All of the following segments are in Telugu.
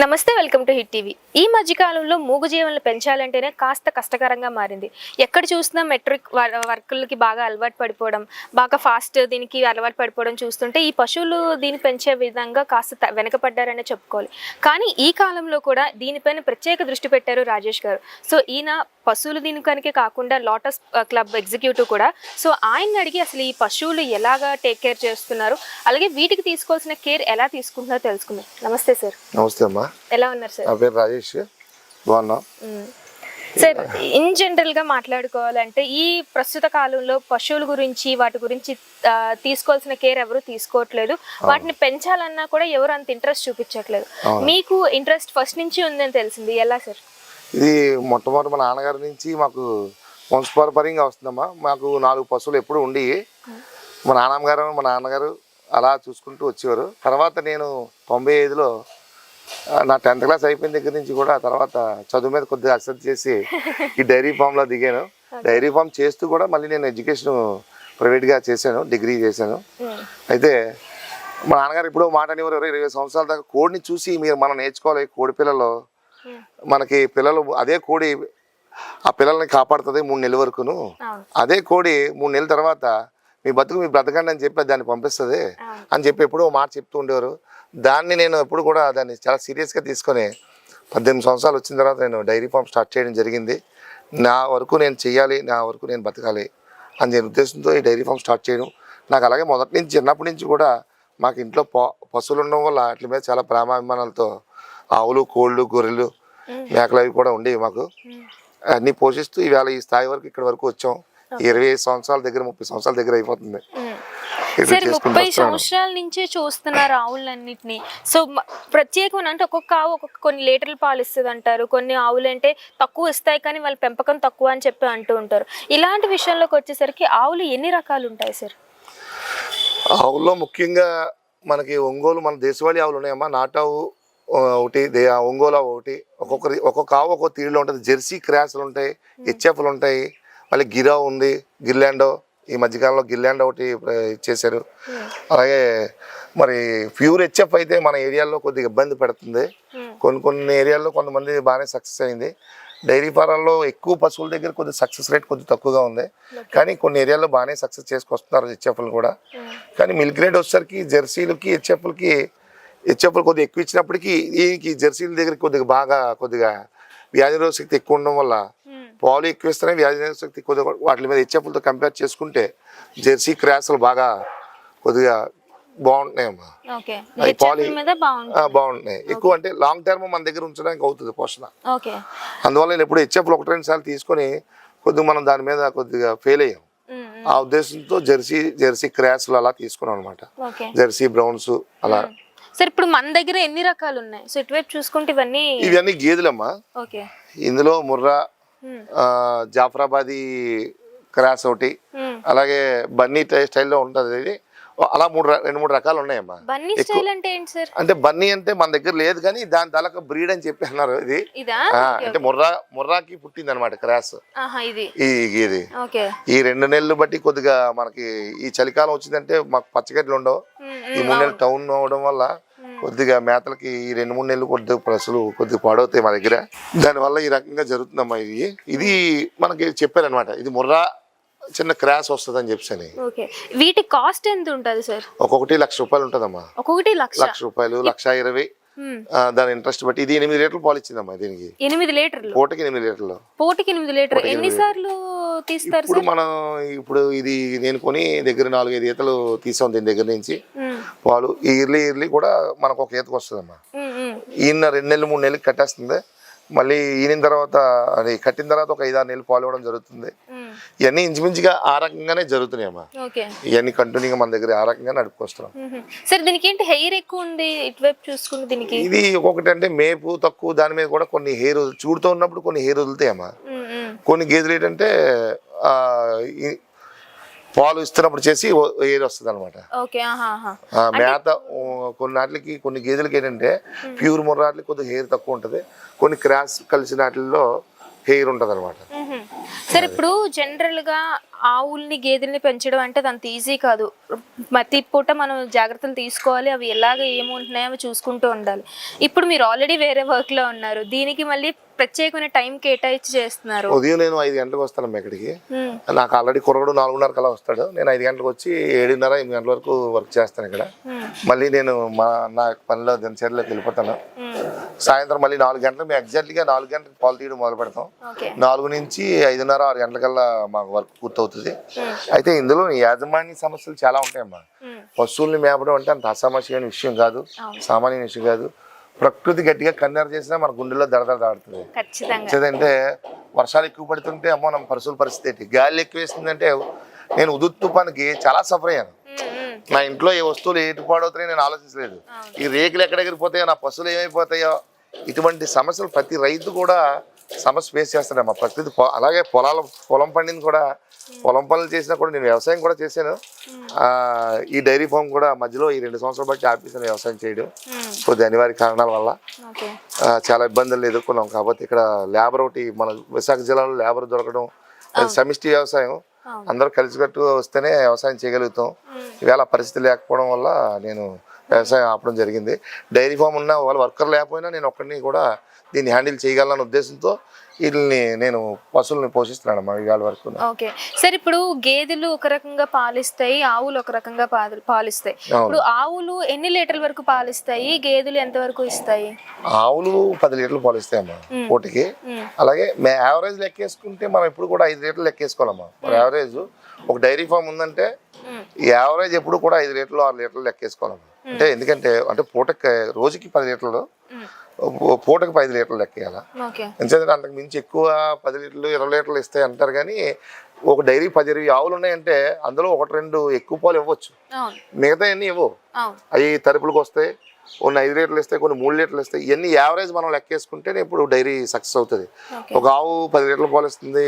నమస్తే, వెల్కమ్ టు హిట్ టీవీ. ఈ మధ్య కాలంలో మూగజీవాలను పెంచాలంటేనే కాస్త కష్టకరంగా మారింది. ఎక్కడ చూసినా మెట్రిక్ వర్కులకి బాగా అలవాటు పడిపోవడం, బాగా ఫాస్ట్ దీనికి అలవాటు పడిపోవడం చూస్తుంటే ఈ పశువులు దీన్ని పెంచే విధంగా కాస్త వెనకపడ్డారనే చెప్పుకోవాలి. కానీ ఈ కాలంలో కూడా దీనిపైన ప్రత్యేక దృష్టి పెట్టారు రాజేష్ గారు. సో ఈయన పశువులు దీనికనికే కాకుండా లోటస్ క్లబ్ ఎగ్జిక్యూటివ్ కూడా. సో ఆయన్ని అడిగి అసలు ఈ పశువులు ఎలాగా టేక్ కేర్ చేస్తున్నారు, అలాగే వీటికి తీసుకోవాల్సిన కేర్ ఎలా తీసుకుంటున్నారో తెలుసుకుందాం. నమస్తే సార్. నమస్తే అమ్మా. ఎలా ఉన్నారు సార్? నా పేరు రాజేష్. బాగున్నా సార్. ఇన్ జనరల్ గా మాట్లాడుకోవాలంటే ఈ ప్రస్తుత కాలంలో పశువుల గురించి వాటి గురించి తీసుకోవాల్సిన కేర్ ఎవరు తీసుకోవట్లేదు. వాటిని పెంచాలన్నా కూడా ఎవరు అంత ఇంట్రెస్ట్ చూపించట్లేదు. మీకు ఇంట్రెస్ట్ ఫస్ట్ నుంచి ఉందని తెలిసింది, ఎలా సార్? ఇది మొట్టమొదటి మా నాన్నగారి నుంచి మాకు వంశపారంపర్యంగా వస్తుందమ్మా. మాకు 4 పశువులు ఎప్పుడు ఉండి మా నాన్నగారు అలా చూసుకుంటూ వచ్చేవారు. తర్వాత నేను 95లో నా 10th క్లాస్ అయిపోయిన దగ్గర నుంచి కూడా తర్వాత చదువు మీద కొద్దిగా అసెప్ట్ చేసి ఈ డైరీ ఫామ్లో దిగాను. డైరీ ఫామ్ చేస్తూ కూడా మళ్ళీ నేను ఎడ్యుకేషన్ ప్రైవేట్గా చేశాను, డిగ్రీ చేశాను. అయితే మా నాన్నగారు ఇప్పుడు మాట అనేవారు, 20 సంవత్సరాల దాకా కోడిని చూసి మనం నేర్చుకోవాలి. కోడి పిల్లలు మనకి పిల్లలు, అదే కోడి ఆ పిల్లల్ని కాపాడుతుంది 3 నెలల వరకును. అదే కోడి 3 నెలల తర్వాత మీ బ్రతకండి అని చెప్పి దాన్ని పంపిస్తుంది అని చెప్పి ఎప్పుడూ మాట చెప్తూ ఉండేవారు. దాన్ని నేను ఎప్పుడు కూడా దాన్ని చాలా సీరియస్గా తీసుకొని 18 సంవత్సరాలు వచ్చిన తర్వాత నేను డైరీ ఫామ్ స్టార్ట్ చేయడం జరిగింది. నా వరకు నేను చెయ్యాలి, నా వరకు నేను బతకాలి అని నేను ఉద్దేశంతో ఈ డైరీ ఫామ్ స్టార్ట్ చేయడం. నాకు అలాగే మొదటి నుంచి చిన్నప్పటి నుంచి కూడా మాకు ఇంట్లో పశువులు ఉండడం వల్ల వాటి మీద చాలా ప్రేమాభిమానాలతో ఆవులు, కోళ్ళు, గొర్రెలు, మేకలు అవి కూడా ఉండేవి. మాకు అన్నీ పోషిస్తూ ఈవేళ ఈ స్థాయి వరకు ఇక్కడ వరకు వచ్చాం. 25 సంవత్సరాల దగ్గర 30 సంవత్సరాల దగ్గర అయిపోతుంది. 30 సంవత్సరాల నుంచే చూస్తున్నారు ఆవులన్నిటిని. సో ప్రత్యేకమైన అంటే ఒక్కొక్క ఆవు కొన్ని లీటర్లు పాలు ఇస్తుంది అంటారు, కొన్ని ఆవులు అంటే తక్కువ ఇస్తాయి కానీ వాళ్ళ పెంపకం తక్కువ అని చెప్పి అంటూ ఉంటారు. ఇలాంటి విషయంలోకి వచ్చేసరికి ఆవులు ఎన్ని రకాలు ఉంటాయి సార్? ఆవుల్లో ముఖ్యంగా మనకి ఒంగోలు, మన దేశవాళీ ఆవులు ఉన్నాయమ్మా. నాటావు ఒకటి, ఒంగోలు ఒకటి. ఒక్కొక్క ఆవు ఒక్కొక్క తీరులో ఉంటుంది. జెర్సీ క్రాస్లు ఉంటాయి, హెచ్ఎఫ్లు ఉంటాయి, మళ్ళీ గిరా ఉంది, గిర్లాండో. ఈ మధ్యకాలంలో గిర్లాండో ఒకటి ఇచ్చేసారు. అలాగే మరి ప్యూర్ హెచ్ఎఫ్ అయితే మన ఏరియాలో కొద్దిగా ఇబ్బంది పెడుతుంది. కొన్ని ఏరియాల్లో కొంతమంది బాగానే సక్సెస్ అయింది. డైరీ ఫారాల్లో ఎక్కువ పశువుల దగ్గర కొద్దిగా సక్సెస్ రేట్ కొద్దిగా తక్కువగా ఉంది. కానీ కొన్ని ఏరియాల్లో బాగానే సక్సెస్ చేసుకొస్తున్నారు హెచ్ఎఫ్లు కూడా. కానీ మిల్క్ రేట్ వచ్చేసరికి జెర్సీలకి హెచ్ఎఫ్లు కొద్దిగా ఎక్కువ ఇచ్చినప్పటికీ ఈ జెర్సీల దగ్గర కొద్దిగా వ్యాధి నిరోధక శక్తి ఎక్కువ ఉండడం వల్ల పాలు ఎక్కువ ఇస్తేనే వ్యాధి నిరోధక శక్తి కొద్దిగా వాటి మీద హెచ్ఎఫ్లతో కంపేర్ చేసుకుంటే జెర్సీ క్రాస్లు బాగా కొద్దిగా బాగుంటున్నాయమ్మా. బాగుంటున్నాయి. ఎక్కువ అంటే లాంగ్ టర్మ్ మన దగ్గర ఉంచడానికి అవుతుంది పోషణ. అందువల్ల నేను ఎప్పుడు హెచ్ఎఫ్లు 1-2 సార్లు తీసుకొని కొద్దిగా మనం దాని మీద కొద్దిగా ఫెయిల్ అయ్యాం. ఆ ఉద్దేశంతో జెర్సీ క్రాస్లు అలా తీసుకున్నాం అనమాట. జెర్సీ బ్రౌన్స్ అలా. సార్ ఇప్పుడు మన దగ్గర ఎన్ని రకాలు ఉన్నాయి? సో ఇటువైపు చూసుకుంటే ఇవన్నీ గేదెలమ్మా. ఇందులో ముర్రా, జాఫరాబాదీ క్రాస్ ఒకటి, అలాగే బన్నీ స్టైల్లో ఉంటుంది. ఇది అలా 2-3 రకాలు ఉన్నాయమ్మా. అంటే బన్నీ అంటే మన దగ్గర లేదు కానీ దాని తలక బ్రీడ్ అని చెప్పి అన్నారు. ఇది అంటే ముర్రాకి పుట్టింది అనమాట క్రాస్ ఈ గేది. ఈ 2 నెలలు బట్టి కొద్దిగా మనకి ఈ చలికాలం వచ్చిందంటే మాకు పచ్చగడ్డలు ఉండవు. ఈ 3 నెలలు టౌన్ అవడం వల్ల కొద్దిగా మేతలకి ఈ 2-3 నెలలు కొద్దిగా ప్రసలు కొద్దిగా పాడవుతాయి మా దగ్గర. దానివల్ల ఈ రకంగా జరుగుతుందమ్మా. ఇది మనకి చెప్పారనమాట. ఇది ముర్రా చిన్న క్రాస్ వస్తుంది అని చెప్పి. వీటి కాస్ట్ ఎంత ఉంటుంది సార్? ఒక్కొక్కటి ₹1,00,000 ఉంటుందమ్మా. ఒక్కొక్కటి ₹1,00,000, ₹1,20,000 దాని ఇంట్రెస్ట్ బట్టి. ఇది 8 లీటర్లు పాలు ఇచ్చిందమ్మా. దీనికి 8 లీటర్లు, పూటకి 8 లీటర్లు. పూటకి 8 లీటర్లు. ఎన్నిసార్లు తీస్తారు? ఇప్పుడు ఇది నేను కొని దగ్గర 4-5 ఈతలు తీసాం దీని దగ్గర నుంచి పాలు. ఇయర్లీ కూడా మనకు ఒక ఈతకు వస్తుందమ్మా. ఈయన 2 నెలలు 3 నెలలకి కట్టేస్తుంది. మళ్ళీ ఈయన తర్వాత అది కట్టిన తర్వాత ఒక 5-6 నెలలు పాలు ఇవ్వడం జరుగుతుంది. ఇవన్నీ ఇంచుమించుగా ఆ రకంగానే జరుగుతున్నాయమ్మా. ఇవన్నీ కంటిన్యూగా మన దగ్గర ఆ రకంగా నడుపుకొస్తున్నాం. సార్ దీనికి ఏంటి హెయిర్ ఎక్కువ ఉంది ఇటువైపు చూసుకుంటే? దీనికి ఇది ఒక్కొక్కటి అంటే మేపు తక్కువ, దాని మీద కూడా కొన్ని హెయిర్ చూడుతూ ఉన్నప్పుడు కొన్ని హెయిర్ వదులుతాయమ్మా. కొన్ని గేదెలు ఏంటంటే పాలు ఇస్తున్నప్పుడు చేసి హెయిర్ వస్తుంది అనమాట. మేత కొన్ని గేదెలకి ఏంటంటే ప్యూర్ ముర్రాట్లకి కొద్దిగా హెయిర్ తక్కువ ఉంటుంది. కొన్ని క్రాస్ కలిసిన వాటిల్లో హెయిర్ ఉంటుంది అనమాట. సరే, ఇప్పుడు జనరల్ గా ఆవుల్ని గేదెల్ని పెంచడం అంటే అంత ఈజీ కాదు. ప్రతి పూట మనం జాగ్రత్తలు తీసుకోవాలి, అవి ఎలాగ ఏముంటున్నాయో అవి చూసుకుంటూ ఉండాలి. ఇప్పుడు మీరు ఆల్రెడీ వేరే వర్క్ లో ఉన్నారు, దీనికి మళ్ళీ ప్రత్యేకమైన టైం కేటాయించి చేస్తున్నారు. ఉదయం నేను 5 గంటలకు వస్తాను ఇక్కడికి. నాకు ఆల్రెడీ కుర్రడు 4:30 కల్లా వస్తాడు. నేను 5 గంటలకు వచ్చి 7:30 8 గంటల వరకు వర్క్ చేస్తాను ఇక్కడ. మళ్ళీ నేను నా పనిలో దినచర్యలోకి వెళ్ళిపోతాను. సాయంత్రం మళ్ళీ 4 గంటలకు మేము ఎగ్జాక్ట్గా 4 గంటలకు పాలు తీయడం మొదలు పెడతాం. 4 నుంచి 5:30 6 గంటలకల్లా మాకు వర్క్ పూర్తవుతుంది. అయితే ఇందులో యాజమాన్య సమస్యలు చాలా ఉంటాయమ్మా. పశువుల్ని మేపడం అంటే అంత అసమస్యమైన విషయం కాదు, సామాన్య విషయం కాదు. ప్రకృతి గట్టిగా కన్నెర చేసినా మన గుండెల్లో దడదడలాడుతుంది. అంటే వర్షాలు ఎక్కువ పడుతుంటే అమ్మో మన పశువుల పరిస్థితి ఏంటి, గాలి ఎక్కువ వేస్తుందంటే నేను ఉదుత్ తుఫాన్కి చాలా సఫర్ అయ్యాను. నా ఇంట్లో ఏ వస్తువులు ఎటు పాడవుతాయో నేను ఆలోచించలేదు. ఈ రేకులు ఎక్కడ ఎగిరిపోతాయో, నా పశువులు ఏమైపోతాయో, ఇటువంటి సమస్యలు ప్రతి రైతు కూడా సమస్య ఫేస్ చేస్తాడమ్మా. ప్రకృతి అలాగే పొలం పండింది కూడా, పొలం పనులు చేసినా కూడా నేను వ్యవసాయం కూడా చేశాను. ఈ డైరీ ఫామ్ కూడా మధ్యలో ఈ 2 సంవత్సరాలు బట్టి ఆపేసాను వ్యవసాయం చేయడం. కొద్ది అనివార్య కారణాల వల్ల చాలా ఇబ్బందులు ఎదుర్కొన్నాం. కాబట్టి ఇక్కడ లేబర్ ఒకటి మన విశాఖ జిల్లాలో లేబర్ దొరకడం, సమిష్టి వ్యవసాయం అందరూ కలిసికట్టు వస్తేనే వ్యవసాయం చేయగలుగుతాం. ఈవేళ పరిస్థితి లేకపోవడం వల్ల నేను వ్యవసాయం ఆపడం జరిగింది. డైరీ ఫామ్ ఉన్న వాళ్ళు వర్కర్ లేకపోయినా నేను ఒక్కడిని కూడా దీన్ని హ్యాండిల్ చేయగలన్న ఉద్దేశంతో వీళ్ళని నేను పశువుల్ని పోషిస్తున్నాను అమ్మా ఇవాళ వరకు. ఓకే సార్, ఇప్పుడు గేదెలు ఒక రకంగా పాలిస్తాయి, ఆవులు ఒక రకంగా పాలిస్తాయి. ఇప్పుడు ఆవులు ఎన్ని లీటర్ల వరకు పాలిస్తాయి, గేదెలు ఎంత వరకు ఇస్తాయి? ఆవులు 10 లీటర్లు పాలిస్తాయి అమ్మా పూటకి. అలాగే యావరేజ్ లెక్కేసుకుంటే మనం ఇప్పుడు కూడా 5 లీటర్లు లెక్కేసుకోవాలమ్మా. యావరేజ్ ఒక డైరీ ఫామ్ ఉందంటే యావరేజ్ ఎప్పుడు కూడా 5 లీటర్లు 6 లీటర్లు లెక్కేసుకోవాలమ్మా. అంటే ఎందుకంటే పూటకి రోజుకి 10 లీటర్లు, పూటకి 5 లీటర్లు లెక్కేయాలి. ఎందుకంటే అంతకు మించి ఎక్కువ 10 లీటర్లు 20 లీటర్లు ఇస్తాయి అంటారు. కానీ ఒక డైరీ 10-20 ఆవులు ఉన్నాయంటే అందులో 1-2 ఎక్కువ పాలు ఇవ్వచ్చు, మిగతా అన్నీ ఇవ్వవు. అవి తరుపులకు వస్తాయి, కొన్ని 5 లీటర్లు ఇస్తాయి, కొన్ని 3 లీటర్లు ఇస్తాయి. ఇవన్నీ యావరేజ్ మనం లెక్కేసుకుంటేనే ఇప్పుడు డైరీ సక్సెస్ అవుతుంది. ఒక ఆవు 10 లీటర్లు పాలు ఇస్తుంది,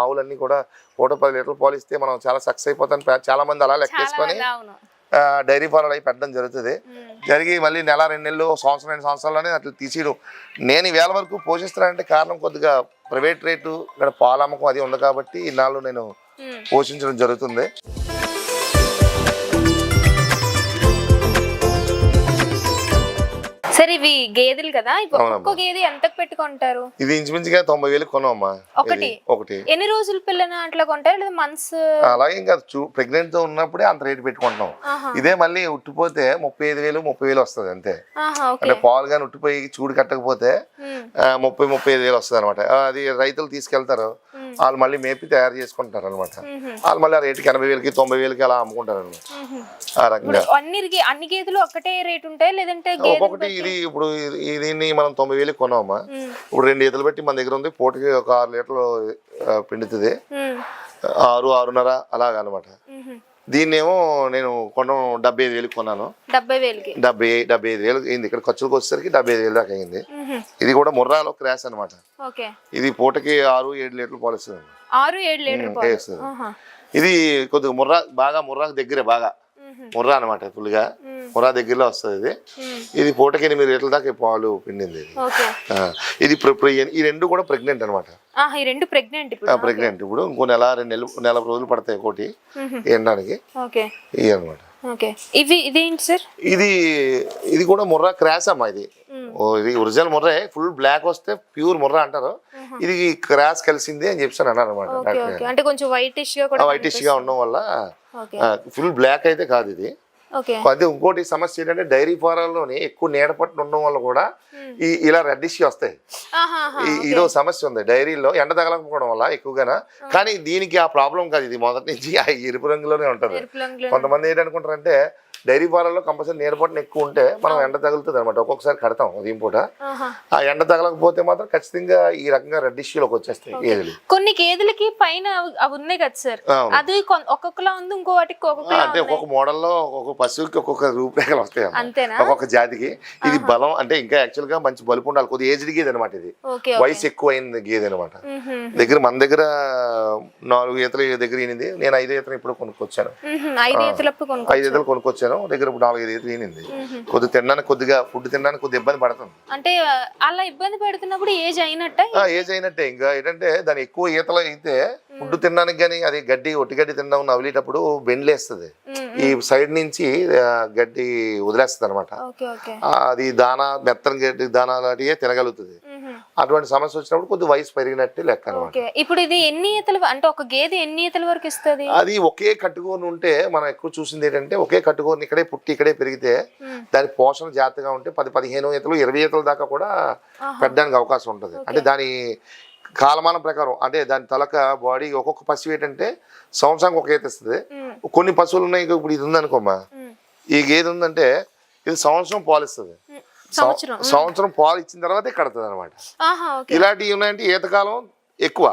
ఆవులన్నీ కూడా పూట 10 లీటర్లు పాలు ఇస్తే మనం చాలా సక్సెస్ అయిపోతాం. చాలా మంది అలా లెక్కేసుకొని డైరీ ఫారాలు అవి పెట్టడం జరుగుతుంది. జరిగి మళ్ళీ నెల 2 నెలలు సంవత్సరం 2 సంవత్సరాల్లోనే అట్లా తీసేయడం. నేను ఈవేళ వరకు పోషిస్తున్నానంటే కారణం కొద్దిగా ప్రైవేట్ రేటు ఇక్కడ పాల అమ్మకం అది ఉంది కాబట్టి ఇన్నాళ్ళు నేను పోషించడం జరుగుతుంది. సరే, ఇవి గేదెలు కదా, ఒక్కొక్క గేదె ఎంతకు పెట్టుకుంటారు? ఇది ఇంచుమించుగా 90,000 కొన్నామమ్మా. ఒకటి ఎన్ని రోజుల పిల్లని అట్లా కొంటారు, లేదా మంత్స్? అలాగే ఇంకా ప్రెగ్నెంట్ తో ఉన్నప్పుడే అంత రేటు పెట్టుకుంటున్నాం. ఇదే మళ్ళీ ఉట్టిపోతే 35,000 30,000 వస్తుంది అంతే. అంటే పాలు కానీ ఉట్టిపోయి చూడు కట్టకపోతే 30-35,000 వస్తుంది అనమాట. అది రైతులు తీసుకెళ్తారు, వాళ్ళు మళ్ళీ మేపి తయారు చేసుకుంటారు అనమాట. వాళ్ళు మళ్ళీ ఆ రేటుకి 80,000కి 90,000కి అలా అమ్ముకుంటారు అనమాట. ఆ రకంగా అన్ని గేదెలు ఒకటే రేటు ఉంటాయి, లేదంటే ఒక్కొక్కటి? ఇది ఇప్పుడు దీన్ని మనం 90,000 కొన్నామా. ఇప్పుడు 2 ఈతలు పెట్టి మన దగ్గర ఉంది, పూటకి ఒక 6 లీటర్లు పిండుతుంది, 6-6.5 అలాగా అనమాట. దీన్నేమో నేను కొనడం 75,000 కొన్నాను. 75,000 అయింది. ఇక్కడ ఖర్చులకు వచ్చేసరికి 75,000 దాకా అయింది. ఇది కూడా ముర్రాలో క్రాష్ అనమాట. ఇది పూటకి 6-7 లీటర్లు పాలిస్తుంది. 6-7 లీటర్లు. ఇది కొద్దిగా ముర్రా దగ్గరే బాగా ముర్రా అనమాట. ఫుల్గా ముర్రా దగ్గరలో వస్తుంది. ఇది పూటకి 8 లీటర్ల దాకా పాలు పిండింది. ఇది ఈ 2 కూడా ప్రెగ్నెంట్ అనమాట. ప్రెగ్నెంట్ ఇప్పుడు ఇంకో నెల 2 రోజులు పడతాయి ఒకటి ఎండడానికి. ఇవి అనమాట. ఇది కూడా ముర్రా క్రాస్ అమ్మా. ఇది ఒరిజినల్ ముర్రే, ఫుల్ బ్లాక్ వస్తే ప్యూర్ ముర్రా అంటారు. ఇది క్రాస్ కలిసింది అని చెప్పాను అన్నారు అనమాట. అంటే కొంచెం వైటిష్ గా ఉండడం వల్ల ఫుల్ బ్లాక్ అయితే కాదు ఇది. అది ఇంకోటి సమస్య ఏంటంటే డైరీ ఫారాల్లోనే ఎక్కువ నీడపట్టు ఉండడం వల్ల కూడా ఇలా రెడ్డిష్ వస్తాయి. ఇదో సమస్య ఉంది డైరీలో, ఎండ తగలకపోవడం వల్ల ఎక్కువగా. కానీ దీనికి ఆ ప్రాబ్లం కాదు, ఇది మొదటి నుంచి ఆ ఎరుపు రంగులోనే ఉంటది. కొంతమంది ఏంటనుకుంటారంటే డైరీ ఫారాల్లో కంపల్సరీ నీడపట్టున ఎక్కువ ఉంటే మనం ఎండ తగులుతుంది అనమాట. ఒక్కొక్కసారి కడతాం ఉదయం పూట. ఆ ఎండ తగలకపోతే మాత్రం ఖచ్చితంగా ఈ రకంగా రెడ్డిష్లోకి వచ్చేస్తాయి గేదెలు. కొన్ని గేదెలకి పైన అవి ఉన్నాయి కదా సార్, అది ఒక్కొక్కలా ఉంది, ఇంకో వాటికి అంటే ఒక్కొక్క మోడల్లో ఒక్కొక్క పశువుకి ఒక్కొక్క రూపురేఖలు వస్తాయి ఒక్కొక్క జాతికి. ఇది బలం అంటే ఇంకా యాక్చువల్ గా మంచి బలుపు ఉండాలి. కొద్దిగా ఏజ్డ్ గేదె అనమాట. ఇది వయసు ఎక్కువ అయింది గేదె అనమాట. మన దగ్గర 4 ఈతలు దగ్గర ఈనింది. నేను 5 ఈతలు ఇప్పుడు కొనుక్కొచ్చాను. 5 ఈతలు కొనుక్కొచ్చాను. పెట్టాను దగ్గర ఇప్పుడు 4-5 ఈతలు ఈనింది. కొద్దిగా తినడానికి ఫుడ్ తినడానికి కొద్దిగా ఇబ్బంది పడుతుంది. అంటే అలా ఇబ్బంది పెడుతున్నప్పుడు ఏజ్ అయినట్టే? ఏజ్ అయినట్టే. ఇంకా ఏంటంటే దాని ఎక్కువ ఈతలు అయితే ఫుడ్ తినడానికి కానీ అది ఒట్టి గడ్డి తినడం నవ్వులేటప్పుడు బెండ్లేస్తుంది, ఈ సైడ్ నుంచి గడ్డి వదిలేస్తుంది అనమాట. అది దానా మెత్తని గడ్డి దానా లాంటివే తినగలుగుతుంది. అటువంటి సమస్య వచ్చినప్పుడు కొద్ది వయసు పెరిగినట్టే లెక్క అనమాట. ఇప్పుడు ఇది ఎన్ని ఈతలు, అంటే ఒక గేదె ఎన్ని ఈతల వరకు ఇస్తుంది? అది ఒకే కట్టుకొని ఉంటే మనం ఎక్కువ చూసింది ఏంటంటే ఒకే కట్టుకొని ఇక్కడే పుట్టి ఇక్కడే పెరిగితే దాని పోషణ జాగ్రత్తగా ఉంటే 10-15 ఈతలు 20 ఈతల దాకా కూడా పెట్టడానికి అవకాశం ఉంటుంది. అంటే దాని కాలమానం ప్రకారం అంటే దాని తలక బాడీ ఒక్కొక్క పశువు ఏంటంటే సంవత్సరానికి ఒక ఈత ఇస్తుంది. కొన్ని పశువులు ఉన్నాయి, ఇప్పుడు ఇది ఉందనుకోమ్మా, ఈ గేదె ఉందంటే ఇది సంవత్సరం పాలు ఇస్తుంది. సంవత్సరం పాలు ఇచ్చిన తర్వాతే కడుతుంది అనమాట. ఇలాంటివి ఉన్నాయంటే ఈతకాలం ఎక్కువ,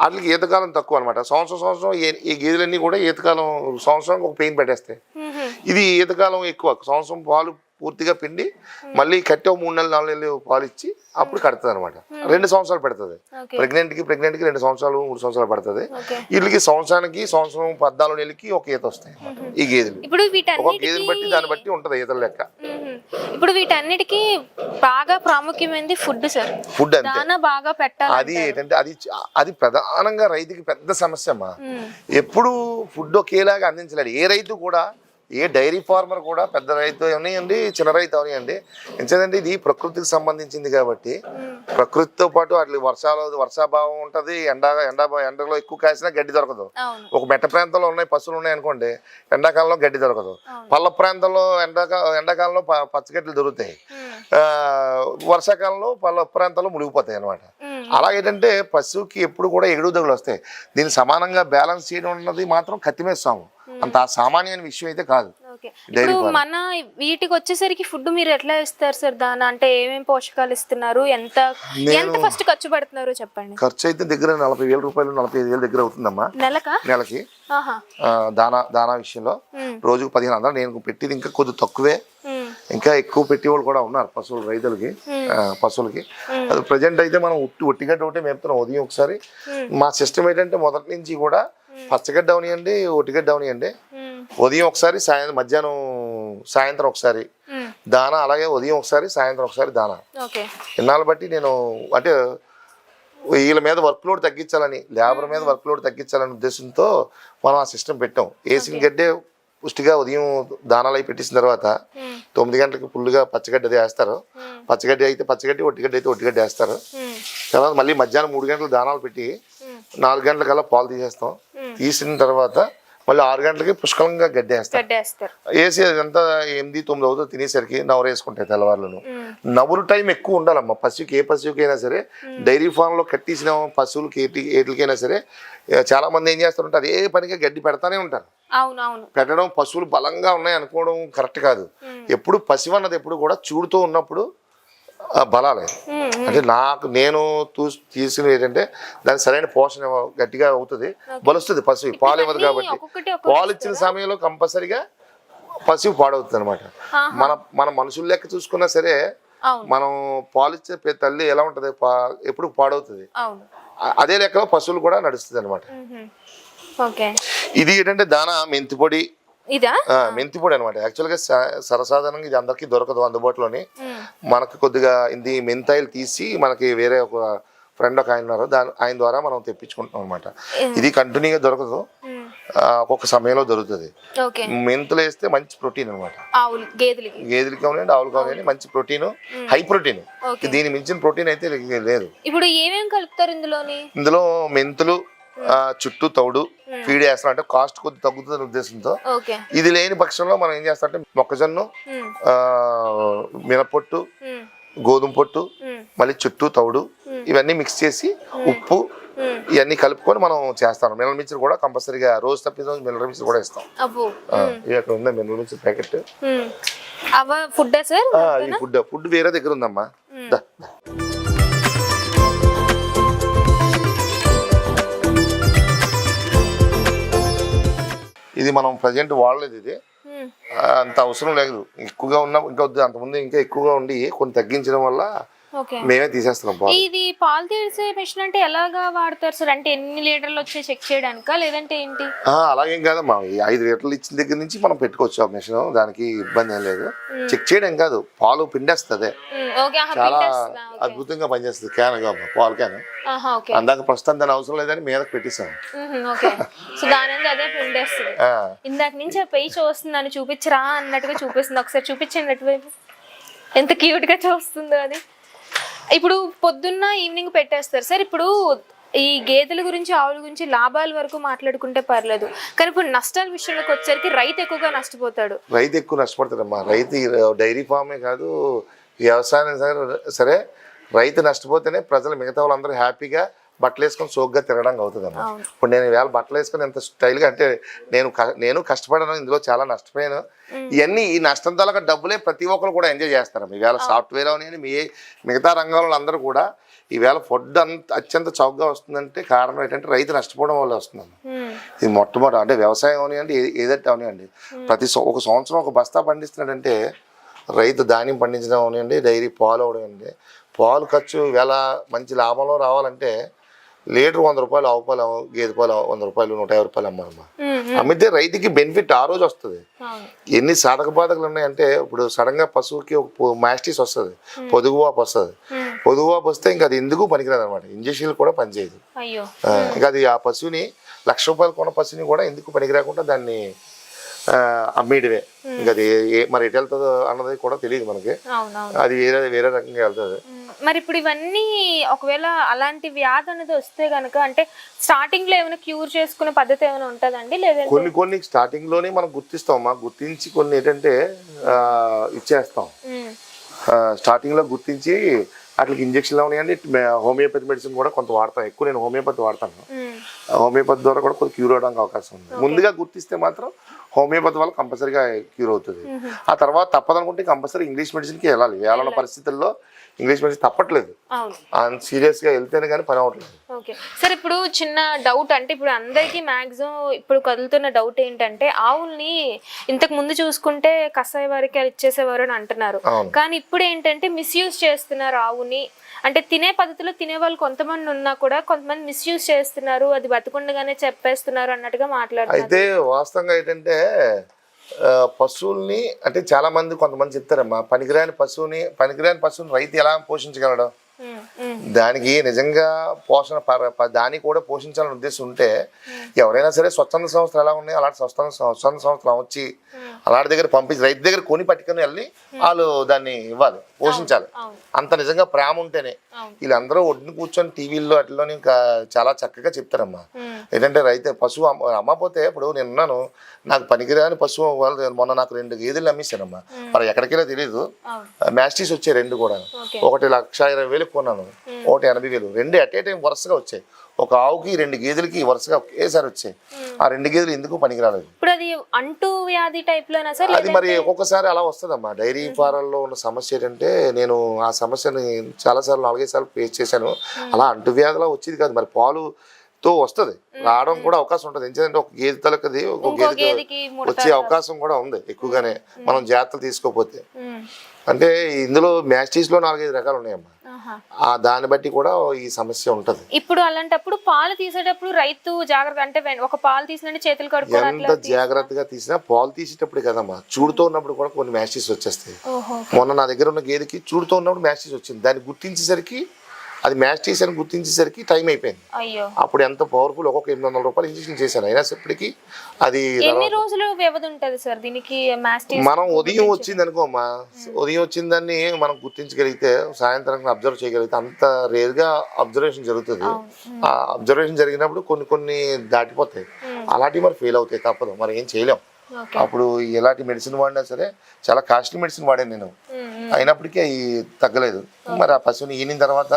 వాటికి ఈతకాలం తక్కువ అనమాట. సంవత్సరం ఈ గేదెలన్నీ కూడా ఈతకాలం సంవత్సరానికి ఒక పెయిన్ పెట్టేస్తాయి. ఇది ఈతకాలం ఎక్కువ, సంవత్సరం పాలు పూర్తిగా పిండి మళ్ళీ కట్టే 3 నెలలు 4 నెలలు పాలు ఇచ్చి అప్పుడు కడుతుంది అనమాట. 2 సంవత్సరాలు పెడుతుంది. ప్రెగ్నెంట్ కి 2 సంవత్సరాలు 3 సంవత్సరాలు పడుతుంది. వీళ్ళకి సంవత్సరానికి 14 నెలలకి ఒక ఈత వస్తాయి ఈ గేదెలు. ఒక గేదెని బట్టి దాన్ని బట్టి ఉంటది ఈతల లెక్క. ఇప్పుడు వీటన్నిటికీ బాగా ప్రాముఖ్యమైనది ఫుడ్ సార్. ఫుడ్ అంటే బాగా పెట్టాలి. అది ఏంటంటే అది ప్రధానంగా రైతుకి పెద్ద సమస్య అమ్మా. ఎప్పుడు ఫుడ్ ఒకేలాగా అందించలేడు ఏ రైతు కూడా. ఏ డైరీ ఫార్మర్ కూడా పెద్ద రైతు అవనివ్వండి చిన్న రైతు అవనివ్వండి. ఎందుకంటే ఇది ప్రకృతికి సంబంధించింది కాబట్టి ప్రకృతితో పాటు అట్లా వర్షాభావం ఉంటుంది, ఎండలో ఎక్కువ కాసినా గడ్డి దొరకదు. ఒక మెట్ట ప్రాంతంలో ఉన్నాయి పశువులు ఉన్నాయి అనుకోండి, ఎండాకాలంలో గడ్డి దొరకదు. పల్ల ప్రాంతంలో ఎండాకాలంలో పచ్చగడ్డలు దొరుకుతాయి, వర్షాకాలంలో పల్ల ప్రాంతాల్లో మునిగిపోతాయి అనమాట. అలాగేంటంటే పశువుకి ఎప్పుడు కూడా ఎగుడుదగులు వస్తాయి. దీన్ని సమానంగా బ్యాలెన్స్ చేయడం అన్నది మాత్రం కత్తిమేస్తాము, అంత సామాన్యమైన విషయం అయితే కాదు. మన వీటికి వచ్చేసరికి ఫుడ్ మీరు ఎట్లా ఇస్తారు సార్? దాని అంటే ఏమేమి పోషకాలు ఇస్తున్నారు, ఎంత ఫస్ట్ ఖర్చు పెడుతున్నారు చెప్పండి. ఖర్చు అయితే దగ్గర 40,000 రూపాయలు 45,000 దగ్గర అవుతుందమ్మా నెలకి. దానా విషయంలో రోజుకు 1500. నేను పెట్టేది ఇంకా కొద్ది తక్కువే, ఇంకా ఎక్కువ పెట్టేవాళ్ళు కూడా ఉన్నారు పశువులకి. అది ప్రజెంట్ అయితే మనం ఒట్టిగడ్డ ఒకటే మేపుతున్నాం ఉదయం ఒకసారి. మా సిస్టమ్ ఏంటంటే మొదటి నుంచి కూడా పచ్చగడ్డ అవనియండి ఒట్టిగడ్డ అవనియండి ఉదయం ఒకసారి మధ్యాహ్నం సాయంత్రం ఒకసారి దానా, అలాగే ఉదయం ఒకసారి సాయంత్రం ఒకసారి దానా. ఇన్నాళ్ళు బట్టి నేను అంటే వీళ్ళ మీద వర్క్ లోడ్ తగ్గించాలని, లేబర్ మీద వర్క్ లోడ్ తగ్గించాలనే ఉద్దేశంతో మనం ఆ సిస్టమ్ పెట్టాం. వేసిన గడ్డే పుష్టిగా ఉదయం దానాలు అయి పెట్టేసిన తర్వాత 9 గంటలకు ఫుల్గా పచ్చగడ్డి అది వేస్తారు. పచ్చగడ్డి అయితే పచ్చగడ్డి, ఒట్టిగడ్డి అయితే ఒట్టిగడ్డి వేస్తారు. తర్వాత మళ్ళీ మధ్యాహ్నం 3 గంటలు దానాలు పెట్టి 4 గంటలకల్లా పాలు తీసేస్తాం. తీసిన తర్వాత మళ్ళీ 6 గంటలకి పుష్కలంగా గడ్డి వేస్తారు. వేసి అదంతా 8-9 అవుతుంది తినేసరికి నవరు వేసుకుంటాయి తెల్లవారులను. నవ్వులు టైం ఎక్కువ ఉండాలమ్మా పశువుకి. ఏ పశువుకైనా సరే డైరీ ఫామ్లో కట్టేసిన పశువులకి ఏటికైనా సరే చాలా మంది ఏం చేస్తారంటే అదే పనిగా గడ్డి పెడతానే ఉంటారు. పెట్టడం పశువులు బలంగా ఉన్నాయి అనుకోవడం కరెక్ట్ కాదు. ఎప్పుడు పశువు అన్నది ఎప్పుడు కూడా చూడుతూ ఉన్నప్పుడు బలాలే. అంటే నేను తీసుకుని ఏంటంటే దానికి సరైన పోషణ గట్టిగా అవుతుంది, బలుస్తుంది పశువు. పాలు ఇవ్వదు కాబట్టి పాలు ఇచ్చిన సమయంలో కంపల్సరిగా పశువు పాడవుతుంది అనమాట. మన మనుషుల లెక్క చూసుకున్నా సరే మనం పాలు ఇచ్చే తల్లి ఎలా ఉంటది ఎప్పుడు పాడవుతుంది, అదే లెక్కలో పశువులు కూడా నడుస్తుంది అనమాట. ఇది ఏంటంటే దానా మెంతిపొడి అనమాట. యాక్చువల్గా సర్వసాధారణంగా ఇది అందరికీ దొరకదు అందుబాటులోని. మనకు కొద్దిగా ఇది మెంతాయిలు తీసి మనకి వేరే ఒక ఫ్రెండ్ ఒక ఆయన ఉన్నారు, ఆయన ద్వారా మనం తెప్పించుకుంటున్నాం అనమాట. ఇది కంటిన్యూగా దొరకదు, ఒక్కొక్క సమయంలో దొరుకుతుంది. మెంతులు వేస్తే మంచి ప్రోటీన్ అనమాట. గేదెలకి కావాలండి ఆవులు కావాలండి, మంచి ప్రోటీన్, హై ప్రోటీన్. దీని మించిన ప్రోటీన్ అయితే లేదు. ఇప్పుడు ఏమేమి కలుపుతారు ఇందులో? మెంతులు, చుట్టూ తౌడు ఫీడ్ చేస్తాం, అంటే కాస్ట్ కొద్ది తగ్గుతుంది ఉద్దేశంతో. ఇది లేని పక్షంలో మనం ఏం చేస్తాం అంటే మొక్కజొన్న, మినపొట్టు, గోధుమ పొట్టు, మళ్ళీ చుట్టూ తౌడు ఇవన్నీ మిక్స్ చేసి ఉప్పు ఇవన్నీ కలుపుకొని మనం చేస్తాం. మినరల్ మిక్చర్ కూడా కంపల్సరీగా రోజు తప్పిన రోజు మినరల్ మిక్చర్ కూడా ఇస్తాం. ఇది అక్కడ ఉందా మినరల్ మిక్చర్ ప్యాకెట్? ఫుడ్ వేరే దగ్గర ఉందమ్మా. ఇది మనం ప్రజెంట్ వాడలేదు, ఇది అంత అవసరం లేదు. ఎక్కువగా ఉన్నా ఇంకా అంతకుముందు ఇంకా ఎక్కువగా ఉండి కొన్ని తగ్గించడం వల్ల ఓకే. మేమే తీసేస్తున్నాం పాలు. ఇది పాలు తీసే మిషన్ అంటే ఎలాగా వాడతారు సార్? అంటే ఎన్ని లీటర్లు వచ్చాయి చెక్ చేయడానికా లేదంటే ఏంటి? అలాగేం కాదమ్మా, ఈ 5 లీటర్లు ఇచ్చిన దగ్గర నుంచి మనం పెట్టుకోవచ్చు ఆ మిషన్, దానికి ఇబ్బంది ఏం లేదు. చెక్ చేయడం కాదు, పాలు పిండేస్తుంది, ఓకే. చాలా అద్భుతంగా పనిచేస్తుంది. క్యాన్ పాలు క్యాన్. ఓకే. అందాక ప్రస్తుతం దాని అవసరం లేదని మీదకి పెట్టేసాం. ఓకే. సో దాని నుంచి అదే పిండేస్తుంది. ఇందాక నుంచి ఆ పెయి చూస్తుందని చూపించరా అన్నట్టుగా చూపిస్తుంది. ఒకసారి చూపించండి అటువైపు, ఎంత క్యూట్ గా చూస్తుందో అది. ఇప్పుడు పొద్దున్న ఈవినింగ్ పెట్టేస్తారు సార్. ఇప్పుడు ఈ గేదెల గురించి ఆవుల గురించి లాభాల వరకు మాట్లాడుకుంటే పర్లేదు, కానీ ఇప్పుడు నష్టాల విషయంలోకి వచ్చేసరికి రైతు ఎక్కువగా నష్టపోతాడు. రైతు ఎక్కువ నష్టపడతాడమ్మా. రైతు డైరీ ఫామే కాదు, వ్యవసాయం సరే, రైతు నష్టపోతేనే ప్రజలు మిగతా వాళ్ళందరూ హ్యాపీగా బట్టలు వేసుకొని సోగ్గా తిరగడానికి అవుతుందమ్మా. ఇప్పుడు నేను వేళ బట్టలు వేసుకొని ఎంత స్టైల్గా, అంటే నేను కష్టపడాను, ఇందులో చాలా నష్టపోయాను. ఇవన్నీ ఈ నష్టం తాలూకా డబ్బులే ప్రతి ఒక్కరు కూడా ఎంజాయ్ చేస్తారమ్మా. ఈవేళ సాఫ్ట్వేర్ అవని మిగతా రంగాల్లో అందరూ కూడా ఈవేళ ఫుడ్ అత్యంత చౌకగా వస్తుందంటే కారణం ఏంటంటే రైతు నష్టపోవడం వల్ల వస్తుందమ్మా. ఇది మొట్టమొదటి అంటే వ్యవసాయం అవనివ్వండి, ఏదైతే అవనివ్వండి, ఒక సంవత్సరం ఒక బస్తా పండిస్తున్నాడంటే రైతు ధాన్యం పండించడం అవనివ్వండి, డైరీ పాలు అవనివ్వండి, పాలు ఖర్చు వేళ మంచి లాభంలో రావాలంటే లీటర్ 100 రూపాయలు, ఆవు పాలు, గేదె పాలు 100 రూపాయలు, 150 రూపాయలు అమ్మాలమ్మా. అమ్మితే రైతుకి బెనిఫిట్ ఆ రోజు వస్తుంది. ఎన్ని సాధక బాధకులు ఉన్నాయంటే, ఇప్పుడు సడన్ గా పశువుకి ఒక మాస్టిస్ వస్తుంది, పొదుగువాపు వస్తుంది. పొదుగువాపు వస్తే ఇంకా అది ఎందుకు పనికిరాదు అనమాట, ఇంజక్షన్లు కూడా పనిచేయదు. ఇంకా అది ఆ పశువుని ₹1,00,000 కొన్న పశువుని కూడా ఎందుకు పనికిరాకుండా దాన్ని అమ్మేయడమే. ఇంకా అది మరి ఎటు వెళ్తుందో అన్నది కూడా తెలియదు మనకి, అది వేరే రకంగా వెళ్తుంది. మరి ఇప్పుడు ఇవన్నీ ఒకవేళ అలాంటి వ్యాధి అనేది వస్తే గనక, అంటే స్టార్టింగ్ లో ఏమైనా క్యూర్ చేసుకునే పద్ధతి ఏమైనా ఉంటుందండి? లేదంటే కొన్ని స్టార్టింగ్ లోనే మనం గుర్తిస్తామమ్మా. గుర్తించి కొన్ని ఏంటంటే ఇచ్చేస్తాం. స్టార్టింగ్ లో గుర్తించి అట్లకి ఇంజక్షన్లు ఉన్నాయండి. హోమియోపతి మెడిసిన్ కూడా కొంత వాడతాం, ఎక్కువ నేను హోమియోపతి వాడతాను. హోమియోపతి ద్వారా కూడా కొంచెం క్యూర్ అవడానికి అవకాశం ఉంది. ముందుగా గుర్తిస్తే మాత్రం హోమియోపతి వల్ల కంపల్సరీగా క్యూర్ అవుతుంది. ఆ తర్వాత తప్పదనుకుంటే కంపల్సరీ ఇంగ్లీష్ మెడిసిన్కి వెళ్ళాలి. వేళ పరిస్థితుల్లో ఇంగ్లీష్ మెడిసిన్ తప్పట్లేదు, సీరియస్ గా వెళ్తేనే కానీ పని అవ్వట్లేదు. ఓకే సార్, ఇప్పుడు చిన్న డౌట్, అంటే ఇప్పుడు అందరికీ మాక్సిమం ఇప్పుడు కదులుతున్న డౌట్ ఏంటంటే, ఆవుల్ని ఇంతకు ముందు చూసుకుంటే కషాయ వారికి ఇచ్చేసేవారు అని అంటున్నారు, కానీ ఇప్పుడు ఏంటంటే మిస్యూజ్ చేస్తున్నారు ఆవుని. అంటే తినే పద్ధతిలో తినే వాళ్ళు కొంతమంది ఉన్నా కూడా కొంతమంది మిస్యూజ్ చేస్తున్నారు, అది బతుకుండగానే చెప్పేస్తున్నారు అన్నట్టుగా మాట్లాడుతున్నారు. అయితే వాస్తవంగా ఏంటంటే పశువుల్ని అంటే చాలా మంది కొంతమంది చెప్తారమ్మా, పనికిరాని పశువుని రైతు ఎలా పోషించగలడు? దానికి నిజంగా పోషణ దానికి కూడా పోషించాలని ఉద్దేశం ఉంటే ఎవరైనా సరే స్వచ్ఛంద సంస్థలు ఎలా ఉన్నాయి అలాంటి స్వచ్ఛంద సంస్థలు వచ్చి అలాంటి దగ్గర పంపించి రైతు దగ్గర కొని పట్టుకొని వెళ్ళి వాళ్ళు దాన్ని ఇవ్వాలి, పోషించాలి. అంత నిజంగా ప్రేమ ఉంటేనే. వీళ్ళందరూ ఒడ్డుని కూర్చొని టీవీల్లో అట్లలోని చాలా చక్కగా చెప్తారమ్మా. ఏంటంటే రైతు పశువు అమ్మపోతే, ఇప్పుడు నేను ఉన్నాను, నాకు పనికిరాని పశువు మొన్న నాకు 2 గేదెలు అమ్మేశానమ్మా. మరి ఎక్కడికెళ్ళో తెలియదు, మ్యాస్టిస్ వచ్చాయి 2 కూడా. ఒకటి 1,20,000 కొన్నాను, ఒకటి 80,000, 2 అట్ ఏ టైం వరుసగా వచ్చాయి. ఒక ఆవుకి 2 గేదెలకి వరుసగా ఒకేసారి వచ్చాయి. ఆ 2 గేదెలు ఎందుకు పనికిరాలేదు? ఇప్పుడు అది అంటూ వ్యాధి టైప్ లోనా సార్? అది మరి ఒక్కొక్కసారి అలా వస్తుందమ్మా. డైరీ ఫారాల్లో ఉన్న సమస్య ఏంటంటే, నేను ఆ సమస్యని చాలాసార్లు 4-5 సార్లు ఫేస్ చేశాను. అలా అంటువ్యాధిలా వచ్చేది కాదు, మరి పాలుతో వస్తుంది, రావడం కూడా అవకాశం ఉంటుంది. ఎందుకంటే ఒక గేదె తలకది ఒక గేదెకి వచ్చే అవకాశం కూడా ఉంది ఎక్కువగానే, మనం జాగ్రత్తలు తీసుకోకపోతే. అంటే ఇందులో మ్యాస్టిస్ లో 4-5 రకాలు ఉన్నాయమ్మా, దాన్ని బట్టి కూడా ఈ సమస్య ఉంటది. ఇప్పుడు అలాంటప్పుడు పాలు తీసేటప్పుడు రైతు జాగ్రత్త, అంటే ఒక పాలు తీసినట్టు చేతులు కడుక్కోవాలి. ఎంత జాగ్రత్తగా తీసినా పాలు తీసేటప్పుడు కదమ్మా, చూడుతో ఉన్నప్పుడు కూడా కొన్ని మ్యాస్టిస్ వచ్చేస్తాయి. మొన్న నా దగ్గర ఉన్న గేదెకి చూడుతో ఉన్నప్పుడు మ్యాస్టిస్ వచ్చింది. దాన్ని గుర్తించేసరికి, అది మ్యాస్టిస్ అని గుర్తించేసరికి టైం అయిపోయింది. అప్పుడు ఎంత పవర్ఫుల్, ఒక్కొక్క ₹800 ఇంజక్షన్ చేశాను. అయినా ఇప్పటికీ అది ఎన్ని రోజులు వ్యవధి ఉంటది సార్ దీనికి? మనం ఉదయం వచ్చింది అనుకోమ్మా, ఉదయం వచ్చిందని మనం గుర్తించగలిగితే, సాయంత్రం అబ్జర్వ్ చేయగలిగితే అంత రేర్ గా అబ్జర్వేషన్ జరుగుతుంది. ఆ అబ్జర్వేషన్ జరిగినప్పుడు కొన్ని దాటిపోతాయి, అలాంటివి మరి ఫెయిల్ అవుతాయి, తప్పదు, మరి ఏం చేయలేం. అప్పుడు ఎలాంటి మెడిసిన్ వాడినా సరే, చాలా కాస్ట్లీ మెడిసిన్ వాడాను నేను, అయినప్పటికీ అవి తగ్గలేదు. మరి ఆ పశువుని ఈనిన తర్వాత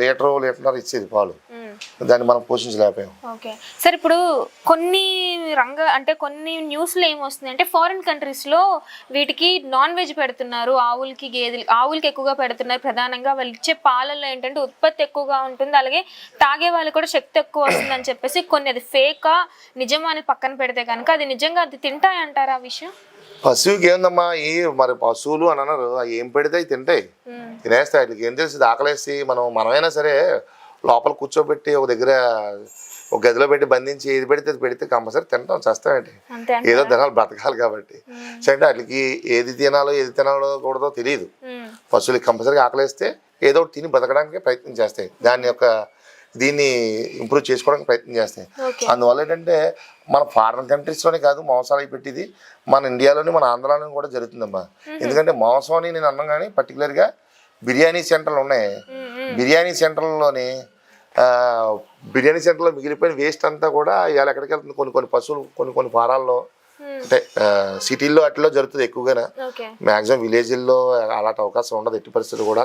లీటర్న్నర ఇచ్చేది పాలు, దాన్ని మనం పోషించలేకపోయాం. ఓకే సార్, ఇప్పుడు కొన్ని కొన్ని న్యూస్లో ఏమొస్తుంది అంటే, ఫారిన్ కంట్రీస్లో వీటికి నాన్ వెజ్ పెడుతున్నారు, ఆవులకి ఎక్కువగా పెడుతున్నారు. ప్రధానంగా వాళ్ళు ఇచ్చే పాలల్లో ఏంటంటే ఉత్పత్తి ఎక్కువగా ఉంటుంది, అలాగే తాగే వాళ్ళు కూడా శక్తి ఎక్కువ వస్తుంది అని చెప్పేసి. కొన్ని అది ఫేకా నిజమా అని పక్కన పెడితే కనుక, అది నిజంగా అది తింటాయంటారా ఆ విషయం? పశువుకి ఏందమ్మా ఈ మరి పశువులు అని అన్నారు, అవి ఏం పెడితే అవి తింటాయి, తినేస్తాయి. వాటికి ఏం తెలిసి ఆకలేసి మనమైనా సరే లోపల కూర్చోబెట్టి ఒక దగ్గర ఒక గదిలో పెట్టి బంధించి ఏది పెడితే అది పెడితే కంపల్సరీ తింటాం, చేస్తామేంటి, ఏదో తినాలి, బ్రతకాలి కాబట్టి. అంటే వాటికి ఏది తినాలో ఏది తినకూడదో తెలియదు. పశువులకి కంపల్సరీ ఆకలేస్తే ఏదో ఒకటి తిని బతకడానికి ప్రయత్నం చేస్తాయి, దీన్ని ఇంప్రూవ్ చేసుకోవడానికి ప్రయత్నం చేస్తాయి. అందువల్ల ఏంటంటే మన ఫారిన్ కంట్రీస్లోనే కాదు మాంసాలు అవి పెట్టింది, మన ఇండియాలోని మన ఆంధ్రాలోని కూడా జరుగుతుందమ్మా. ఎందుకంటే మాంసం అని నేను అన్నాను, కానీ పర్టికులర్గా బిర్యానీ సెంటర్లు ఉన్నాయి. బిర్యానీ సెంటర్లోని బిర్యానీ సెంటర్లో మిగిలిపోయిన వేస్ట్ అంతా కూడా ఇవాళ ఎక్కడికి వెళ్తుంది, కొన్ని పశువులు కొన్ని ఫారాల్లో అంటే సిటీల్లో అట్లా జరుగుతుంది ఎక్కువగా. మ్యాక్సిమం విలేజ్ల్లో అలాంటి అవకాశం ఉండదు ఎట్టి పరిస్థితులు కూడా.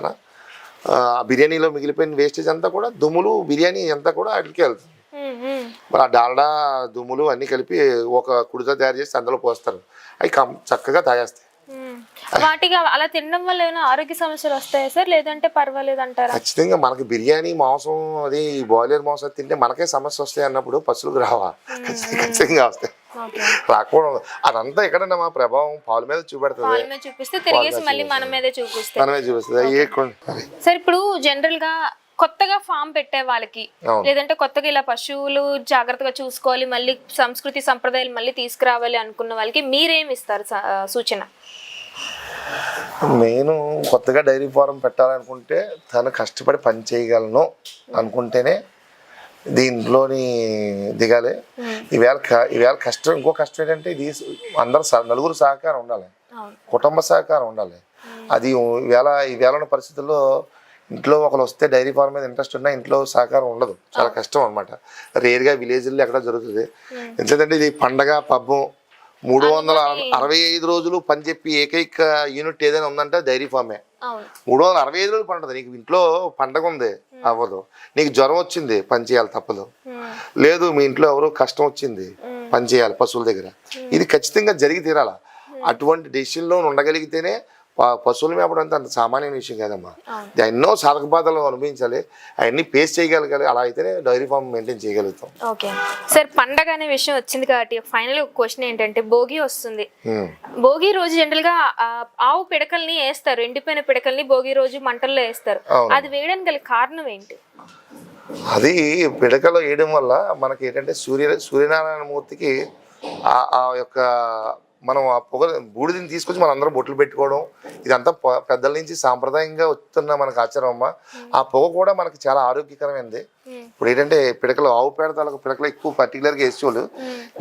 బిర్యానీలో మిగిలిపోయిన వేస్టేజ్ అంతా కూడా దుమ్ములు బిర్యానీ అంతా కూడా వాటికి వెళ్తుంది. మరి ఆ డాల్డా దుమ్ములు అన్నీ కలిపి ఒక కుడితో తయారు చేసి అందులో పోస్తారు, అవి చక్కగా తాగేస్తాయి. వాటికి అలా తినడం వల్ల ఏమైనా ఆరోగ్య సమస్యలు వస్తాయా సార్, లేదంటే పర్వాలేదు అంటారా? ఖచ్చితంగా మనకి బిర్యానీ మాంసం అది బాయిలర్ మాంసం తింటే మనకే సమస్య వస్తాయి అన్నప్పుడు పశువులకు రావా? ఖచ్చితంగా వస్తాయి, రాకపోవడం. అదంతా ఎక్కడన్నా మా ప్రభావం పాల మీద చూపిస్తే తిరిగేసి మళ్ళీ మనమే చూపిస్తుంది. సార్ ఇప్పుడు జనరల్ గా కొత్తగా ఫామ్ పెట్టే వాళ్ళకి, లేదంటే కొత్తగా ఇలా పశువులు జాగ్రత్తగా చూసుకోవాలి, మళ్ళీ సంస్కృతి సంప్రదాయాలు మళ్ళీ తీసుకురావాలి అనుకున్న వాళ్ళకి మీరేమి ఇస్తారు సూచన? నేను కొత్తగా డైరీ ఫారం పెట్టాలనుకుంటే తను కష్టపడి పని చేయగలను అనుకుంటేనే దీంట్లోని దిగాలి. ఈవేళ కష్టం, ఇంకో కష్టం ఏంటంటే ఇది అందరూ నలుగురు సహకారం ఉండాలి, కుటుంబ సహకారం ఉండాలి. అది ఈవేళ ఉన్న పరిస్థితుల్లో ఇంట్లో ఒకరు వస్తే డైరీ ఫార్మ్ మీద ఇంట్రెస్ట్ ఉన్నా ఇంట్లో సహకారం ఉండదు, చాలా కష్టం అనమాట. రేర్గా విలేజ్లో ఎక్కడ జరుగుతుంది. ఎందుకంటే ఇది పండగ పబ్బం 365 రోజులు పని చెప్పి ఏకైక యూనిట్ ఏదైనా ఉందంటే డైరీ ఫార్మే. 365 రోజులు పండుతుంది. నీకు ఇంట్లో పండగ ఉంది అవ్వదు, నీకు జ్వరం వచ్చింది పని చేయాలి తప్పదు, లేదు మీ ఇంట్లో ఎవరో కష్టం వచ్చింది పని చేయాలి పశువుల దగ్గర, ఇది ఖచ్చితంగా జరిగి తీరాల. అటువంటి డెసిషన్లో ఉండగలిగితేనే పశువుల మేపడం అంత సామాన్య విషయం కాదమ్మా. ఎన్నో సాధక బాధలు అనుభవించాలి, అవన్నీ ఫేస్ చేయగలగాలి, అలా అయితేనే డైరీ ఫార్మ్ మెయింటైన్ చేయగలుగుతాం. ఓకే సార్, పండగ అనే విషయం వచ్చింది కాబట్టి ఫైనల్ ఒక క్వశ్చన్ ఏంటంటే, భోగి వస్తుంది. భోగి రోజు జనరల్ గా ఆవు పిడకల్ని వేస్తారు, ఎండిపోయిన పిడకల్ని భోగి రోజు మంటల్లో వేస్తారు. అది వేయడానికి గల కారణం ఏంటి? అది పిడకలో వేయడం వల్ల మనకి ఏంటంటే సూర్యనారాయణ మూర్తికి ఆ యొక్క మనం ఆ పొగ బూడిదని తీసుకొచ్చి మనం అందరం బొట్లు పెట్టుకోవడం, ఇదంతా పెద్దల నుంచి సాంప్రదాయంగా వస్తున్న మనకు ఆచారం అమ్మ. ఆ పొగ కూడా మనకి చాలా ఆరోగ్యకరమైనది. ఇప్పుడు ఏంటంటే పిడకలు ఆవు పేడ తాలూకు పిడకలు ఎక్కువ పర్టికులర్గా వేసేవాళ్ళు,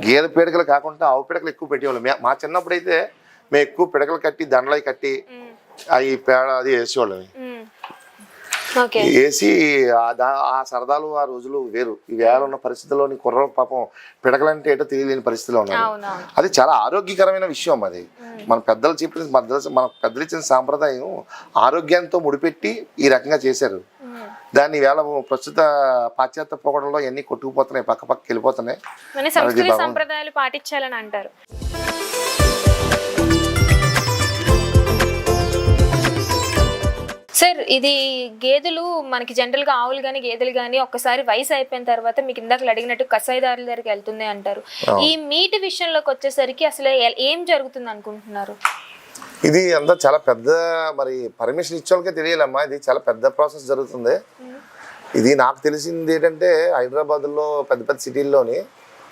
గేదె పిడకలు కాకుండా ఆవు పిడకలు ఎక్కువ పెట్టేవాళ్ళు. మా చిన్నప్పుడు అయితే మేము ఎక్కువ పిడకలు కట్టి దండలవి కట్టి అవి పేడ అది వేసేవాళ్ళం. వేసి ఆ సరదాలు ఆ రోజులు వేరు. ఈ వేళ ఉన్న పరిస్థితుల్లోని కుర్ర పాపం పిడకలంటే ఏటో తెలియలేని పరిస్థితిలో ఉన్నారు. అది చాలా ఆరోగ్యకరమైన విషయం. అది మన పెద్దలు చెప్పిన మన పెద్దలు ఇచ్చిన సాంప్రదాయం ఆరోగ్యంతో ముడిపెట్టి ఈ రకంగా చేశారు. దాన్ని వేళ ప్రస్తుత పాశ్చాత్య పోకడంలో ఎన్ని కొట్టుకుపోతున్నాయి, పక్కకి వెళ్ళిపోతున్నాయి. సంప్రదాయాలు పాటించాలని అంటారు. సార్, ఇది గేదెలు మనకి జనరల్ గా ఆవులు కానీ గేదెలు కానీ ఒక్కసారి వయసు అయిపోయిన తర్వాత మీకు ఇందాక అడిగినట్టు కసాయిదారుల దగ్గరికి వెళ్తుంది అంటారు. ఈ మీట్ విషయంలోకి వచ్చేసరికి అసలు ఏం జరుగుతుంది అనుకుంటున్నారు? ఇది అంతా చాలా పెద్ద, మరి పర్మిషన్ ఇచ్చే తెలియాలమ్మా, ఇది చాలా పెద్ద ప్రాసెస్ జరుగుతుంది. ఇది నాకు తెలిసింది ఏంటంటే హైదరాబాద్లో పెద్ద పెద్ద సిటీల్లోని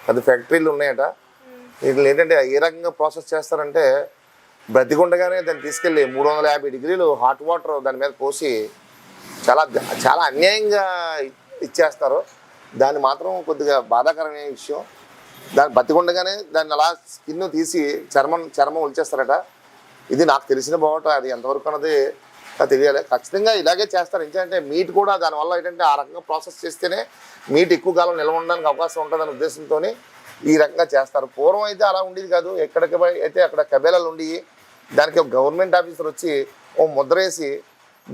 పెద్ద ఫ్యాక్టరీలు ఉన్నాయట. వీటిని ఏంటంటే ఏ రకంగా ప్రాసెస్ చేస్తారంటే బ్రతికుండగానే దాన్ని తీసుకెళ్ళి 350 డిగ్రీలు హాట్ వాటర్ దాని మీద పోసి చాలా చాలా అన్యాయంగా ఇచ్చేస్తారు. దాన్ని మాత్రం కొద్దిగా బాధాకరమైన విషయం. దాన్ని బతికుండగానే దాన్ని అలా స్కిన్ తీసి చర్మం ఉల్చేస్తారట. ఇది నాకు తెలిసిన బావట, అది ఎంతవరకు అన్నది తెలియాలి. ఖచ్చితంగా ఇలాగే చేస్తారు. ఎందుకంటే మీట్ కూడా దానివల్ల ఏంటంటే ఆ రకంగా ప్రాసెస్ చేస్తేనే మీట్ ఎక్కువ కాలం నిల్వ ఉండడానికి అవకాశం ఉంటుందనే ఉద్దేశంతో ఈ రకంగా చేస్తారు. పూర్వం అయితే అలా ఉండేది కాదు. ఎక్కడికి అయితే అక్కడ కబేలాలు ఉండి దానికి ఒక గవర్నమెంట్ ఆఫీసర్ వచ్చి ఓ ముద్ర వేసి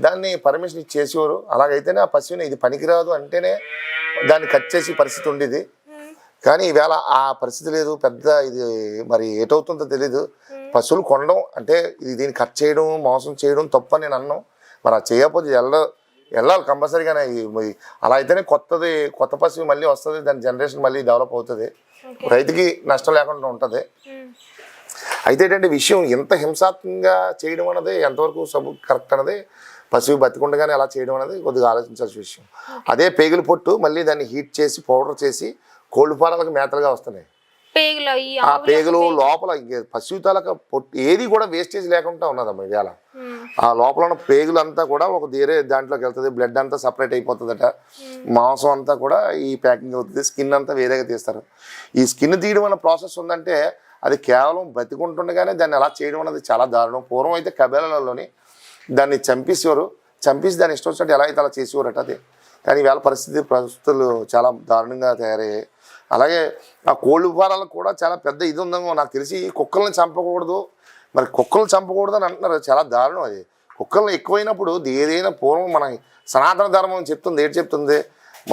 దాన్ని పర్మిషన్ ఇచ్చేసేవారు. అలాగైతేనే ఆ పశువుని ఇది పనికిరాదు అంటేనే దాన్ని కట్ చేసి పరిస్థితి ఉండేది. కానీ ఈవేళ ఆ పరిస్థితి లేదు. పెద్ద ఇది మరి ఏటవుతుందో తెలీదు. పశువులు కొనడం అంటే దీన్ని కట్ చేయడం మోసం చేయడం తప్పు అని నేను అన్నాను. మరి అది చేయకపోతే వెళ్ళాలి కంపల్సరీగానే. అలా అయితేనే కొత్త పశువు మళ్ళీ వస్తుంది, దాని జనరేషన్ మళ్ళీ డెవలప్ అవుతుంది, రైతుకి నష్టం లేకుండా ఉంటుంది. అయితే ఏంటంటే విషయం ఎంత హింసాత్మకంగా చేయడం అనేది ఎంతవరకు కరెక్ట్ అనేది పశువు బతికుండగానే అలా చేయడం అనేది కొద్దిగా ఆలోచించాల్సిన విషయం. అదే పేగుల పొట్టు మళ్ళీ దాన్ని హీట్ చేసి పౌడర్ చేసి కోళ్ళ ఫారాలకు మేతలుగా వస్తున్నాయి. ఆ పేగులు లోపల పశువు తాలూకా పొట్టు ఏది కూడా వేస్టేజ్ లేకుండా ఉన్నదమ్మా ఇవాళ. ఆ లోపల ఉన్న పేగులు అంతా కూడా ఒక వేరే దాంట్లోకి వెళ్తుంది, బ్లడ్ అంతా సపరేట్ అయిపోతుందట, మాంసం అంతా కూడా ఈ ప్యాకింగ్ అవుతుంది, స్కిన్ అంతా వేరేగా తీస్తారు. ఈ స్కిన్ తీయడం అన్న ప్రాసెస్ ఉందంటే అది కేవలం బతికుంటుండగానే దాన్ని అలా చేయడం అనేది చాలా దారుణం. పూర్వం అయితే కబేలాలలోని దాన్ని చంపేసేవారు, చంపేసి దాన్ని ఇష్టం వచ్చినట్టు ఎలా అయితే అలా చేసేవారట. అది కానీ ఈవేళ పరిస్థితులు చాలా దారుణంగా తయారయ్యాయి. అలాగే ఆ కోళ్ళ ఫారాలకు కూడా చాలా పెద్ద ఇది ఉందేమో నాకు తెలిసి. కుక్కల్ని చంపకూడదు, మరి కుక్కలు చంపకూడదు అని అంటున్నారు, చాలా దారుణం అది. కుక్కలను ఎక్కువైనప్పుడు ఏదైనా పూర్వం మన సనాతన ధర్మం చెప్తుంది, ఏంటి చెప్తుంది,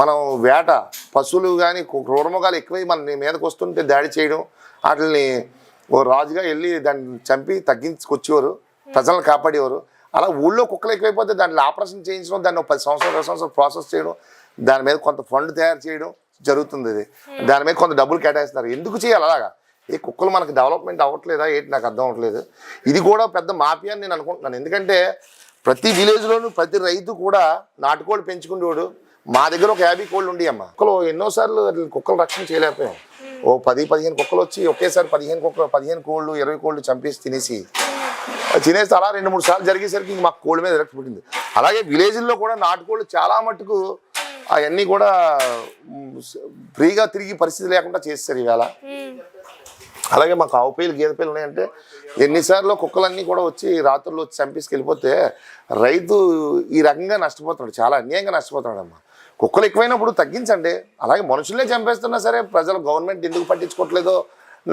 మనం వేట పశువులు కానీ క్రూరమృగాలు ఎక్కువై మన మీదకి వస్తుంటే దాడి చేయడం, వాటిని ఓ రాజుగా వెళ్ళి దాన్ని చంపి తగ్గించుకొచ్చేవారు, ప్రజలను కాపాడేవారు. అలా ఊళ్ళో కుక్కలు ఎక్కువైపోతే దాంట్లో ఆపరేషన్ చేయించడం, దాన్ని 10 సంవత్సరాలు 20 సంవత్సరాలు ప్రాసెస్ చేయడం, దాని మీద కొంత ఫండ్ తయారు చేయడం జరుగుతుంది. ఇది దాని మీద కొంత డబ్బులు కేటాయిస్తున్నారు. ఎందుకు చేయాలి అలాగా? ఈ కుక్కలు మనకి డెవలప్మెంట్ అవ్వట్లేదా ఏంటి నాకు అర్థం అవ్వట్లేదు. ఇది కూడా పెద్ద మాఫియా అని నేను అనుకుంటున్నాను. ఎందుకంటే ప్రతి విలేజ్లోనూ ప్రతి రైతు కూడా నాటుకోళ్ళు పెంచుకునేవాడు. మా దగ్గర ఒక 50 కోళ్ళు ఉండి అమ్మ. కుక్కలు ఎన్నోసార్లు కుక్కలు రక్షణ చేయలేకపోయాం. ఓ 10-15 కుక్కలు వచ్చి ఒకేసారి 15 కోళ్ళు 20 కోళ్ళు చంపేసి తినేసి అలా 2-3 సార్లు జరిగేసరికి మాకు కోళ్ళ మీద ఎరక్ట్ పుట్టింది. అలాగే విలేజ్లో కూడా నాటుకోళ్ళు చాలా మట్టుకు అవన్నీ కూడా ఫ్రీగా తిరిగి పరిస్థితి లేకుండా చేస్తారు ఈవేళ. అలాగే మాకు ఆవు పేలు గేదె పేలు ఉన్నాయంటే ఎన్నిసార్లు కుక్కలన్నీ కూడా వచ్చి రాత్రుల్లో వచ్చి చంపేసి వెళ్ళిపోతే రైతు ఈ రకంగా నష్టపోతున్నాడు, చాలా అన్యాయంగా నష్టపోతున్నాడు అమ్మా. కుక్కలు ఎక్కువైనప్పుడు తగ్గించండి. అలాగే మనుషులనే చంపేస్తున్నా సరే ప్రజలు గవర్నమెంట్ ఎందుకు పట్టించుకోవట్లేదో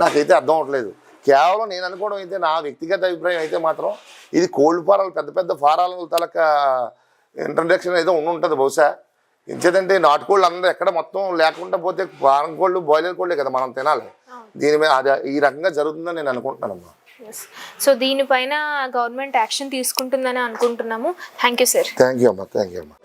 నాకైతే అర్థం అవ్వట్లేదు. కేవలం నేను అనుకోవడం అయితే నా వ్యక్తిగత అభిప్రాయం అయితే మాత్రం ఇది కోళ్ళ ఫారాలు పెద్ద పెద్ద ఫారాల తలక ఇంట్రడక్షన్ ఏదో ఉంటుంది బహుశా. ఎంచేదంటే నాటుకోళ్ళు అందరూ ఎక్కడ మొత్తం లేకుండా పోతే ఫారం కోళ్ళు బాయిలర్ కోళ్ళే కదా మనం తినాలి. దీని మీద అది ఈ రకంగా జరుగుతుందని నేను అనుకుంటున్నానమ్మా. సో దీనిపైన గవర్నమెంట్ యాక్షన్ తీసుకుంటుందని అనుకుంటున్నాము. Thank you sir. Thank you అమ్మా. థ్యాంక్ యూ అమ్మా.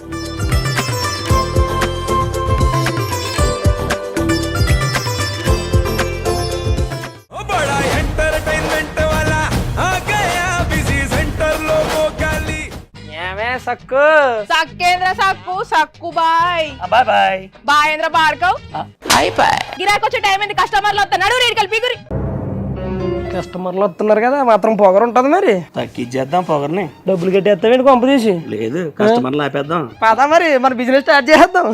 సక్కు సక్కేంద్ర సక్కు సక్కు బాయ్ బాయ్ బాయ్ బాయేంద్ర భార్గవ్ హాయ్ బాయ్. గిరాకి వచ్చే టైం ఏంది? కస్టమర్లు వస్తున్నాడు, రేటు కలిపి గురి. కస్టమర్లు వస్తున్నారు కదా, మాత్రం పొగరు ఉంటది మరి. తగ్గించేద్దాం పొగర్ని. డబ్బులు కట్టేస్తామేంటి కొంప తీసి? లేదు, కస్టమర్లు ఆపేద్దాం. పదా మరి మన బిజినెస్ స్టార్ట్ చేద్దాం.